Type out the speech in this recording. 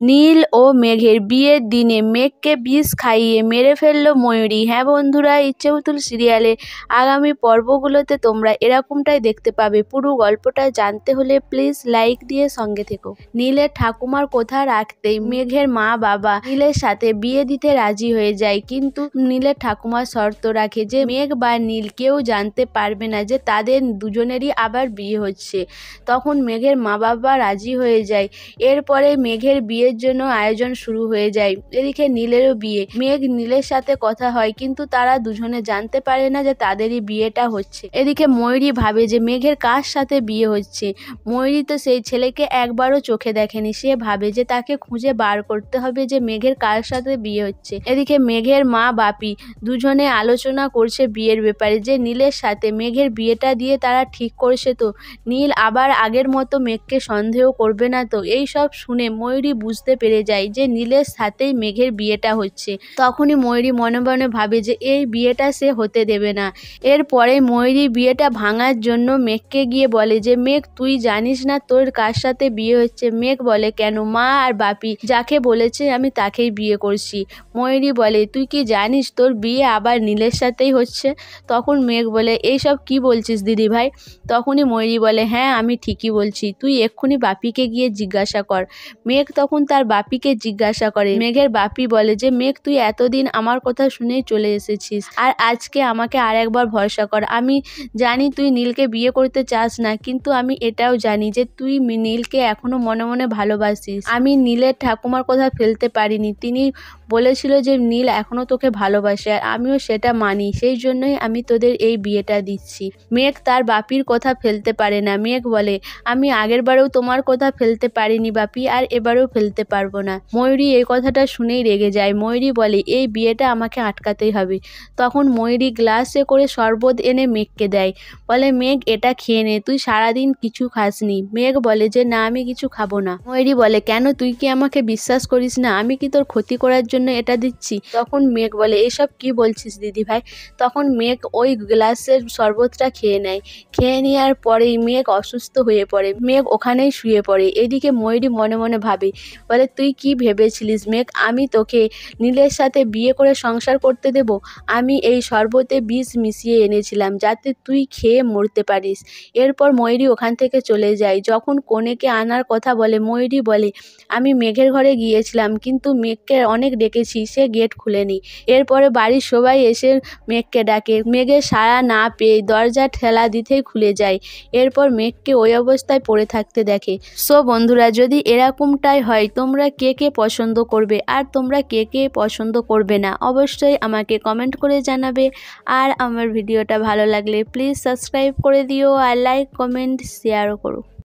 নীল ও মেঘের বিয়ের দিনে মেঘকে বিষ খাইয়ে মেরে ফেলল ময়ূরী। হ্যাঁ বন্ধুরা, ইচ্ছেপুতুল সিরিয়ালে আগামী পর্বগুলোতে তোমরা এরকমটাই দেখতে পাবে। পুরো গল্পটা জানতে হলে প্লিজ লাইক দিয়ে সঙ্গে থেকো। নীলের ঠাকুমার কথা রাখতেই মেঘের মা বাবা নীলের সাথে বিয়ে দিতে রাজি হয়ে যায়, কিন্তু নীলের ঠাকুমা শর্ত রাখে যে মেঘ বা নীল কেউ জানতে পারবে না যে তাদের দুজনেরই আবার বিয়ে হচ্ছে। তখন মেঘের মা বাবা রাজি হয়ে যায়। এরপরে মেঘের বিয়ের জন্য আয়োজন শুরু হয়ে যায়। এদিকে নীলেরও বিয়ে। মেঘ নীলের সাথে কথা হয়, কিন্তু তারা দুজনে জানতে পারে না যে তাদেরই বিয়েটা হচ্ছে। এদিকে ময়ূরী ভাবে যে মেঘের কার সাথে বিয়ে হচ্ছে। ময়ূরী তো সেই ছেলেকে একবারও চোখে দেখেনি। সে ভাবে যে তাকে খুঁজে বার করতে হবে যে মেঘের কার সাথে বিয়ে হচ্ছে। এদিকে মেঘের মা বাপি দুজনে আলোচনা করছে বিয়ের ব্যাপারে, যে নীলের সাথে মেঘের বিয়েটা দিয়ে তারা ঠিক করছে তো নীল আবার আগের মতো মেঘকে সন্দেহ করবে না তো। এই সব শুনে ময়ূরী বুঝতে পেরে যায় যে নীলের সাথেই মেঘের বিয়েটা হচ্ছে। তখনই ময়ূরী মনে মনে ভাবে যে এই বিয়েটা সে হতে দেবে না। এরপরে ময়ূরী বিয়েটা ভাঙার জন্য মেঘকে গিয়ে বলে যে মেঘ, তুই জানিস না তোর কার সাথে বিয়ে হচ্ছে? মেঘ বলে, কেন? মা আর বাপি যাকে বলেছে আমি তাকেই বিয়ে করছি। ময়ূরী বলে, তুই কি জানিস তোর বিয়ে আবার নীলের সাথেই হচ্ছে? তখন মেঘ বলে, এইসব কি বলছিস দিদি ভাই? তখনই ময়ূরী বলে, হ্যাঁ আমি ঠিকই বলছি, তুই এক্ষুনি বাপিকে গিয়ে জিজ্ঞাসা কর। মেঘ তখন তার বাপিকে জিজ্ঞাসা করে। মেঘের বাপি বলে যে মেঘ, তুই এতদিন আমার কথা শুনেই চলে এসেছিস, আর আজকে আমাকে আর একবার ভরসা কর। আমি জানি তুই নীলকে বিয়ে করতে চাস না, কিন্তু আমি এটাও জানি যে তুই নীলকে এখনো মনে মনে ভালোবাসিস। আমি নীলের ঠাকুমার কথা ফেলতে পারিনি। তিনি বলেছিল যে নীল এখনো তোকে ভালোবাসে, আর আমিও সেটা মানি। সেই জন্যই আমি তোদের এই বিয়েটা দিচ্ছি। মেঘ তার বাপির কথা ফেলতে পারে না। মেঘ বলে, আমি আগেরবারেও তোমার কথা ফেলতে পারিনি বাপি, আর এবারেও ফেলতে পারবো না। ময়ূরী এই কথাটা শুনেই রেগে যায়। ময়ূরী বলে, এই বিয়েটা আমাকে আটকাতেই হবে। তখন ময়ূরী গ্লাসে করে শরবত এনে মেঘকে দেয়। বলে, মেঘ এটা খেয়ে নে, তুই সারাদিন কিছু খাসনি। মেঘ বলে যে না, আমি কিছু খাবো না। ময়ূরী বলে, কেন? তুই কি আমাকে বিশ্বাস করিস না? আমি কি তোর ক্ষতি করার জন্য এটা দিচ্ছি? তখন মেঘ বলে, এসব কি বলছিস দিদি ভাই? তখন মেঘ ওই গ্লাসের শরবতটা খেয়ে নেয়। খেয়ে নেওয়ার পরেই মেঘ অসুস্থ হয়ে পড়ে। মেঘ ওখানেই শুয়ে পড়ে। এদিকে ময়ূরী মনে মনে ভাবে, বলে, তুই কি ভেবেছিলিস মেঘ, আমি তোকে নীলের সাথে বিয়ে করে সংসার করতে দেব? আমি এই শরবতে বিষ মিশিয়ে এনেছিলাম যাতে তুই খেয়ে মরতে পারিস। এরপর ময়ূরী ওখান থেকে চলে যায়। যখন কনেকে আনার কথা বলে, ময়ূরী বলে, আমি মেঘের ঘরে গিয়েছিলাম, কিন্তু মেঘকে অনেক ডেকেছি, সে গেট খুলেনি। এরপরে বাড়ির সবাই এসে মেঘকে ডাকে। মেঘের সাড়া না পেয়ে দরজা ঠেলা দিতেই খুলে যায়। এরপর মেঘকে ওই অবস্থায় পড়ে থাকতে দেখে। সো বন্ধুরা, যদি এরকমটাই হয়, তোমরা কে কে পছন্দ করবে আর তোমরা কে কে পছন্দ করবে না, অবশ্যই আমাকে কমেন্ট করে জানাবে। আর আমার ভিডিওটা ভালো লাগলে প্লিজ সাবস্ক্রাইব করে দিও, আর লাইক কমেন্ট শেয়ারও করো।